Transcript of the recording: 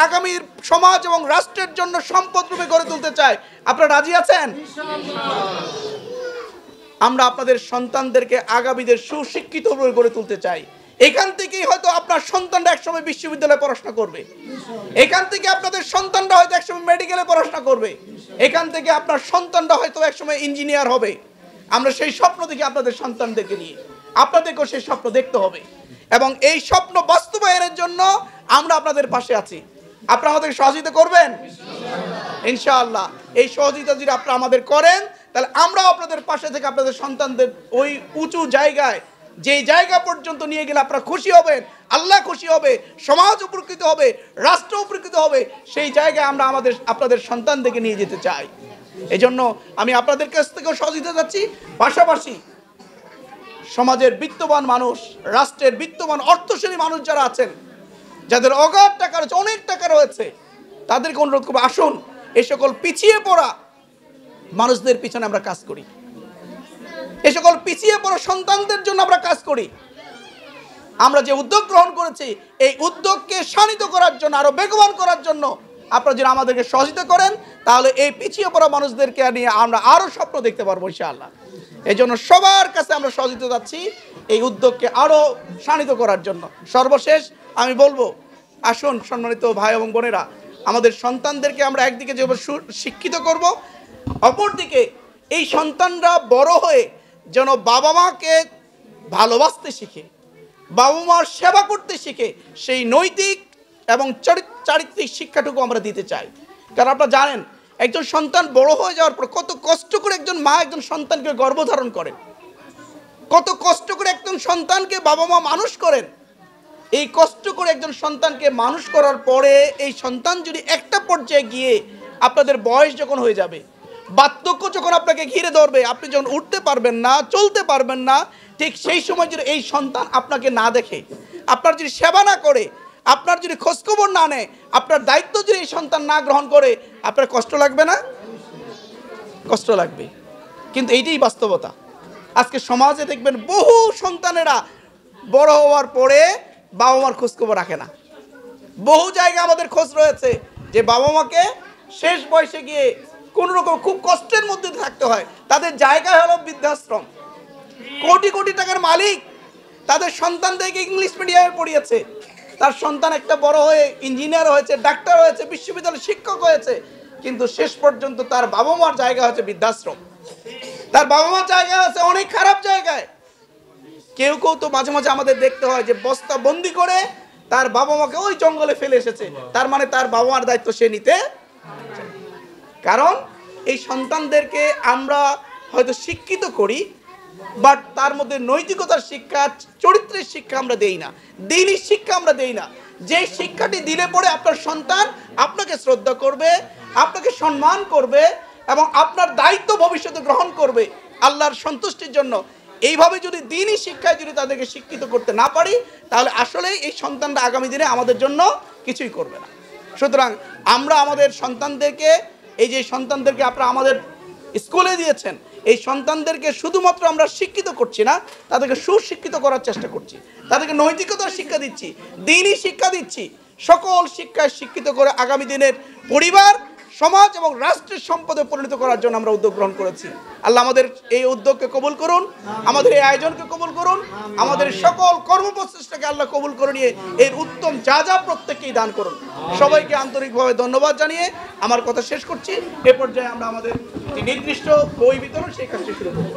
আগামীর সমাজ এবং রাষ্ট্রের জন্য সম্পদ রূপে গড়ে তুলতে চাই। আপনারা রাজি আছেন? আমরা আপনাদের সন্তানদেরকে আগামীদের সুশিক্ষিত রূপে গড়ে তুলতে চাই। এখান থেকেই হয়তো আপনার সন্তানরা একসময় বিশ্ববিদ্যালয়ে পড়াশোনা করবে, এখান থেকে আপনাদের সন্তানরা হয়তো একসময় মেডিকেলে পড়াশোনা করবে, এখান থেকে আপনার সন্তানরা হয়তো একসময় ইঞ্জিনিয়ার হবে। আমরা সেই স্বপ্ন দেখি আপনাদের সন্তানদেরকে নিয়ে, আপনাদেরকেও সেই স্বপ্ন দেখতে হবে এবং এই স্বপ্ন বাস্তবায়নের জন্য আমরা আপনাদের পাশে আছি। আপনারা আমাদেরকে সহযোগিতা করবেন ইনশাআল্লাহ। এই সহযোগিতা যদি আপনারা আমাদের করেন তাহলে আমরাও আপনাদের পাশে থেকে আপনাদের সন্তানদের ওই উঁচু জায়গায়, যেই জায়গা পর্যন্ত নিয়ে গেলে আপনারা খুশি হবেন, আল্লাহ খুশি হবে, সমাজ উপকৃত হবে, রাষ্ট্র উপকৃত হবে, সেই জায়গায় আমরা আপনাদের সন্তানদেরকে নিয়ে যেতে চাই। এই জন্য আমি আপনাদের কাছ থেকেও সহযোগিতা চাচ্ছি। পাশাপাশি সমাজের বিত্তবান মানুষ, রাষ্ট্রের বিত্তবান অর্থশালী মানুষ যারা আছেন, যাদের অগাধ টাকা রয়েছে, অনেক টাকা রয়েছে, তাদেরকে অনুরোধ করবো, আসুন এই সকল পিছিয়ে পড়া মানুষদের পিছনে আমরা কাজ করি, এই সকল পিছিয়ে পড়া সন্তানদের জন্য আমরা কাজ করি। আমরা যে উদ্যোগ গ্রহণ করেছি এই উদ্যোগকে শানিত করার জন্য, আরো বেগবান করার জন্য আপনারা যদি আমাদেরকে সহযোগিতা করেন তাহলে এই পিছিয়ে পড়া মানুষদেরকে নিয়ে আমরা আরো স্বপ্ন দেখতে পারবো ইনশাআল্লাহ। এই জন্য সবার কাছে আমরা সহযোগিতা চাচ্ছি এই উদ্যোগকে আরো শানিত করার জন্য। সর্বশেষ আমি বলবো, আসুন সম্মানিত ভাই এবং বোনেরা, আমাদের সন্তানদেরকে আমরা একদিকে যেভাবে শিক্ষিত করব, অপরদিকে এই সন্তানরা বড় হয়ে যেন বাবা মাকে ভালোবাসতে শিখে, বাবা মার সেবা করতে শিখে, সেই নৈতিক এবং চারিত্রিক শিক্ষাটুকু আমরা দিতে চাই। কারণ আপনারা জানেন একজন সন্তান বড় হয়ে যাওয়ার পর কত কষ্ট করে একজন মা একজন সন্তানকে গর্ভধারণ করেন, কত কষ্ট করে একজন সন্তানকে বাবা মা মানুষ করেন। এই কষ্ট করে একজন সন্তানকে মানুষ করার পরে এই সন্তান যদি একটা পর্যায়ে গিয়ে আপনাদের বয়স যখন হয়ে যাবে, বার্ধক্য যখন আপনাকে ঘিরে ধরবে, আপনি যখন উঠতে পারবেন না, চলতে পারবেন না, ঠিক সেই সময় যদি এই সন্তান আপনাকে না দেখে, আপনার যদি সেবা না করে, আপনার যদি খোঁজখবর না নেয়, আপনার দায়িত্ব যদি এই সন্তান না গ্রহণ করে, আপনার কষ্ট লাগবে না? কষ্ট লাগবে। কিন্তু এইটাই বাস্তবতা। আজকে সমাজে দেখবেন বহু সন্তানেরা বড় হওয়ার পরে বাবা মার খোঁজখবর রাখে না। বহু জায়গায় আমাদের খোঁজ রয়েছে যে বাবা মাকে শেষ বয়সে গিয়ে কোন রকম খুব কষ্টের মধ্যে থাকতে হয়। তাদের জায়গা হলো বৃদ্ধাশ্রম। কোটি কোটি টাকার মালিক তাদের সন্তানদেরকে ইংলিশ মিডিয়ামে পড়িয়েছে, তার সন্তান একটা বড় হয়ে ইঞ্জিনিয়ার হয়েছে, ডাক্তার হয়েছে, বিশ্ববিদ্যালয়ের শিক্ষক হয়েছে, কিন্তু শেষ পর্যন্ত তার বাবা মার জায়গা হচ্ছে বৃদ্ধাশ্রম, তার বাবা মার জায়গা আছে অনেক খারাপ জায়গায়। কেউ কেউ তো মাঝে মাঝে আমাদের দেখতে হয় যে বস্তা বন্দি করে তার বাবা মাকে ওই জঙ্গলে ফেলে এসেছে, তার মানে তার বাবা মার দায়িত্ব সে নিতে। কারণ এই সন্তানদেরকে আমরা হয়তো শিক্ষিত করি, বাট তার মধ্যে নৈতিকতার শিক্ষা, চরিত্রের শিক্ষা আমরা দেই না, দ্বীনি শিক্ষা আমরা দেই না। যে শিক্ষাটি দিলে পরে আপনার সন্তান আপনাকে শ্রদ্ধা করবে, আপনাকে সম্মান করবে এবং আপনার দায়িত্ব ভবিষ্যতে গ্রহণ করবে আল্লাহর সন্তুষ্টির জন্য। এইভাবে যদি দ্বীনি শিক্ষায় যদি তাদেরকে শিক্ষিত করতে না পারি, তাহলে আসলে এই সন্তানরা আগামী দিনে আমাদের জন্য কিছুই করবে না। সুতরাং আমরা আমাদের সন্তানদেরকে, এই যে সন্তানদেরকে আপনারা আমাদের স্কুলে দিয়েছেন, এই সন্তানদেরকে শুধুমাত্র আমরা শিক্ষিত করছি না, তাদেরকে সুশিক্ষিত করার চেষ্টা করছি, তাদেরকে নৈতিকতার শিক্ষা দিচ্ছি, দ্বীনি শিক্ষা দিচ্ছি। সকল শিক্ষায় শিক্ষিত করে আগামী দিনের পরিবার, সমাজ এবং রাষ্ট্রের সম্পদে পরিণত করার জন্য আমরা উদ্যোগ গ্রহণ করেছি। আল্লাহ আমাদের এই উদ্যোগকে কবুল করুন, আমাদের এই আয়োজনকে কবুল করুন, আমাদের সকল কর্মপ্রচেষ্টাকে আল্লাহ কবুল করে নিয়ে এর উত্তম যা প্রত্যেককেই দান করুন। সবাইকে আন্তরিকভাবে ধন্যবাদ জানিয়ে আমার কথা শেষ করছি। এ পর্যায়ে আমরা আমাদের নির্দিষ্ট বই বিতরণ সেই কাজটি শুরু করব।